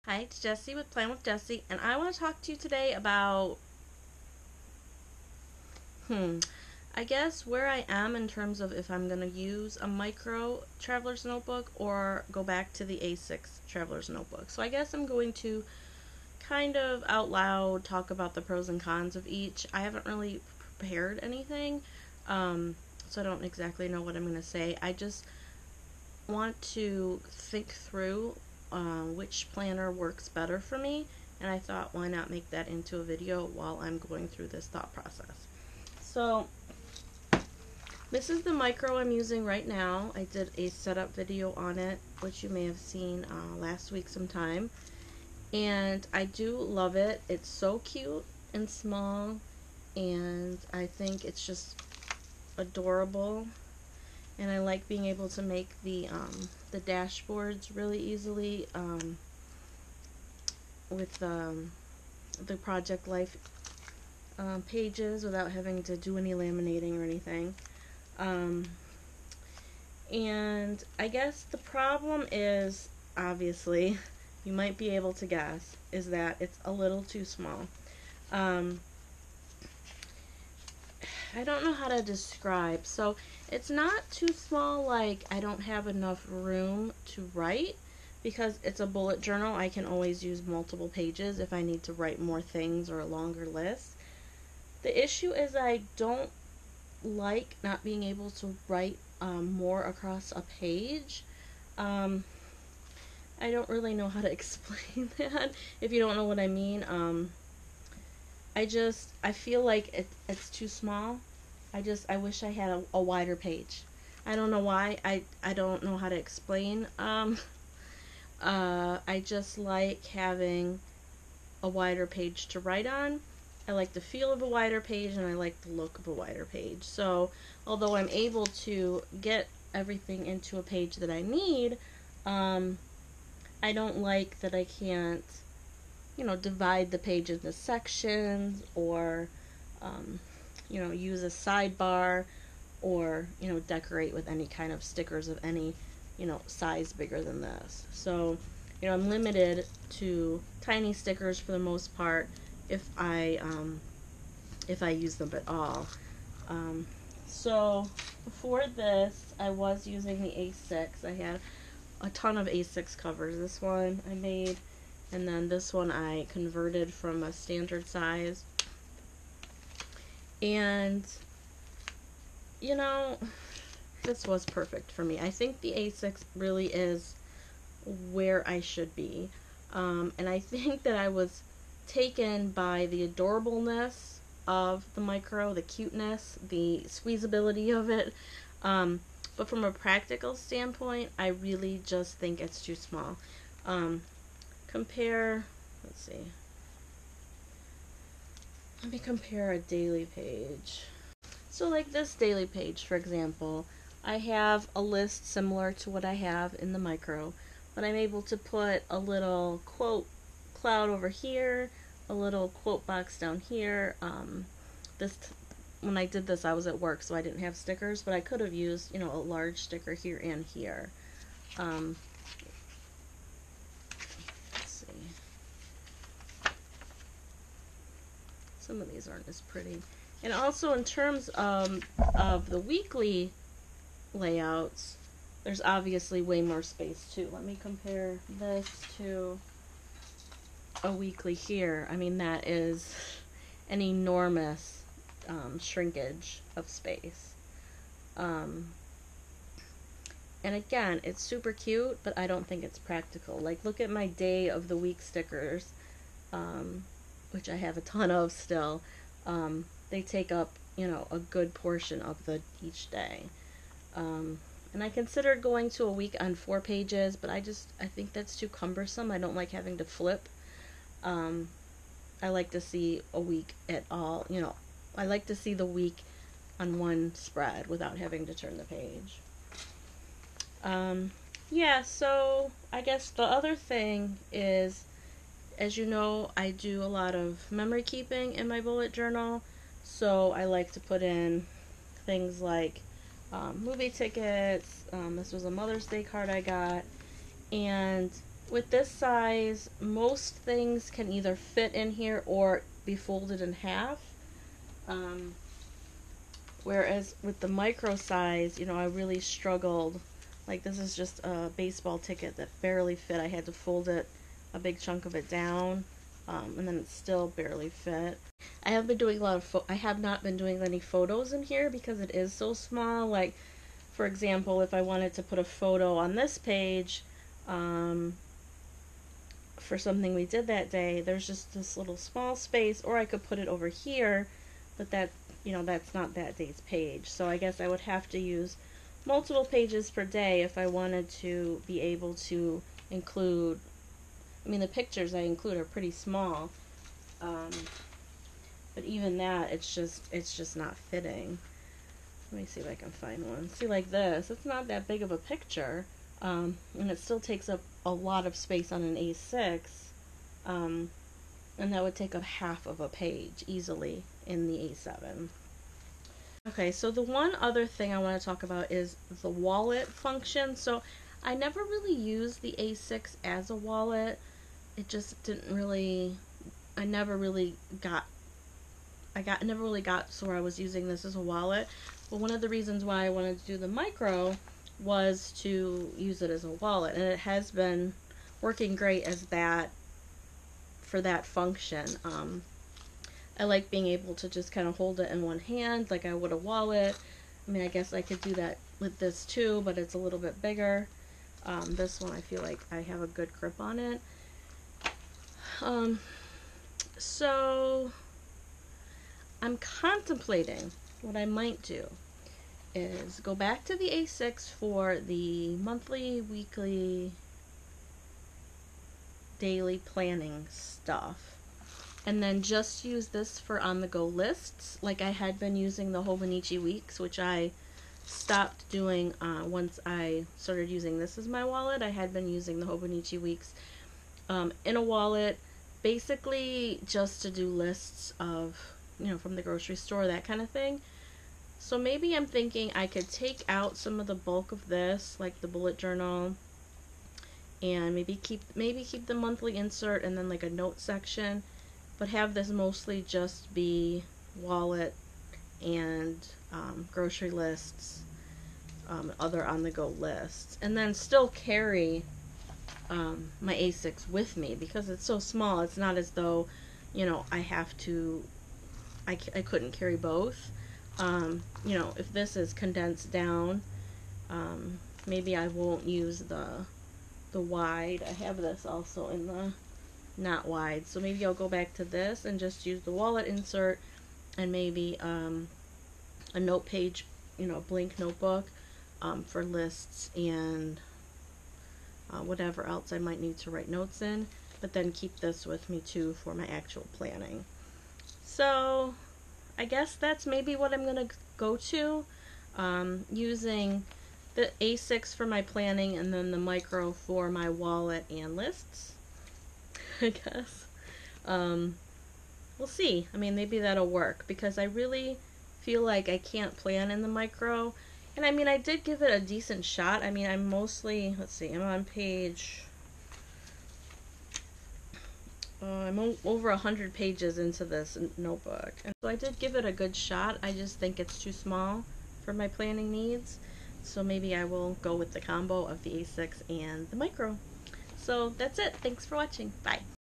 Hi, it's Jessie with Plan with Jessie, and I want to talk to you today about, I guess where I am in terms of if I'm going to use a micro traveler's notebook or go back to the A6 traveler's notebook. So I guess I'm going to kind of out loud talk about the pros and cons of each. I haven't really prepared anything, so I don't exactly know what I'm going to say. I just want to think through which planner works better for me, and I thought, why not make that into a video while I'm going through this thought process. So this is the micro I'm using right now. I did a setup video on it, which you may have seen last week sometime, and I do love it. It's so cute and small, and I think it's just adorable, and I like being able to make the dashboards really easily with the Project Life pages without having to do any laminating or anything. And I guess the problem is, obviously, you might be able to guess, is that it's a little too small. I don't know how to describe. So it's not too small like I don't have enough room to write, because it's a bullet journal. I can always use multiple pages if I need to write more things or a longer list. The issue is I don't like not being able to write more across a page. I don't really know how to explain that if you don't know what I mean. I feel like it's too small. I wish I had a wider page. I don't know why. I don't know how to explain. I just like having a wider page to write on. I like the feel of a wider page, and I like the look of a wider page. So, although I'm able to get everything into a page that I need, I don't like that I can't, divide the page into sections, or, use a sidebar, or, decorate with any kind of stickers of any, size bigger than this. So, I'm limited to tiny stickers for the most part if I use them at all. So before this, I was using the A6. I had a ton of A6 covers. This one I made, and then this one I converted from a standard size. And, this was perfect for me. I think the A6 really is where I should be. And I think that I was taken by the adorableness of the micro, the cuteness, the squeezability of it. But from a practical standpoint, I really just think it's too small. Let's see. Let me compare a daily page. So like this daily page, for example, I have a list similar to what I have in the micro, but I'm able to put a little quote cloud over here, a little quote box down here. When I did this, I was at work, so I didn't have stickers, but I could have used, a large sticker here and here. Let's see. Some of these aren't as pretty. And also in terms of the weekly layouts, there's obviously way more space too. Let me compare this to a weekly here. I mean, that is an enormous shrinkage of space. And again, it's super cute, but I don't think it's practical. Like, look at my day of the week stickers, which I have a ton of still. They take up, a good portion of each day. And I considered going to a week on 4 pages, but I think that's too cumbersome. I don't like having to flip. I like to see a week at all, I like to see the week on one spread without having to turn the page. Yeah, so I guess the other thing is, as you know, I do a lot of memory keeping in my bullet journal, so I like to put in things like movie tickets. This was a Mother's Day card I got, and with this size, most things can either fit in here or be folded in half. Whereas with the micro size, you know, I really struggled. Like, this is just a baseball ticket that barely fit. I had to fold it, a big chunk of it down, and then it still barely fit. I have been doing a lot of I have not been doing any photos in here because it is so small. Like, for example, if I wanted to put a photo on this page, for something we did that day, there's just this little small space, or I could put it over here, but that, you know, that's not that day's page. So I guess I would have to use multiple pages per day if I wanted to be able to include, I mean, the pictures I include are pretty small, but even that, it's just not fitting. Let me see if I can find one. See, like this, it's not that big of a picture, and it still takes up a lot of space on an A6, and that would take up half of a page easily in the A7. Okay, so the one other thing I want to talk about is the wallet function. So I never really used the A6 as a wallet. It just didn't really, I never really got so where I was using this as a wallet. But one of the reasons why I wanted to do the micro was to use it as a wallet, and it has been working great as that, for that function. I like being able to just kind of hold it in one hand like I would a wallet. I mean, I guess I could do that with this too, but it's a little bit bigger. This one, I feel like I have a good grip on it. So I'm contemplating what I might do is go back to the A6 for the monthly, weekly, daily planning stuff, and then just use this for on-the-go lists like I had been using the Hobonichi Weeks, which I stopped doing once I started using this as my wallet. I had been using the Hobonichi Weeks in a wallet, basically just to do lists of, you know, from the grocery store, that kind of thing. So maybe I'm thinking I could take out some of the bulk of this, like the bullet journal, and maybe keep the monthly insert and then like a note section, but have this mostly just be wallet and grocery lists, other on-the-go lists, and then still carry my A6 with me because it's so small. It's not as though, you know, I have to, I couldn't carry both. You know, if this is condensed down, maybe I won't use the wide. I have this also in the not wide, so maybe I'll go back to this and just use the wallet insert and maybe a note page, you know, a blank notebook for lists and whatever else I might need to write notes in, but then keep this with me too for my actual planning. So I guess that's maybe what I'm gonna go to, using the A6 for my planning and then the micro for my wallet and lists, I guess. We'll see. I mean, maybe that'll work because I really feel like I can't plan in the micro. And I mean, I did give it a decent shot. I mean, I'm mostly, let's see, I'm on page, I'm over 100 pages into this notebook. And so I did give it a good shot. I just think it's too small for my planning needs. So maybe I will go with the combo of the A6 and the micro. So that's it. Thanks for watching. Bye.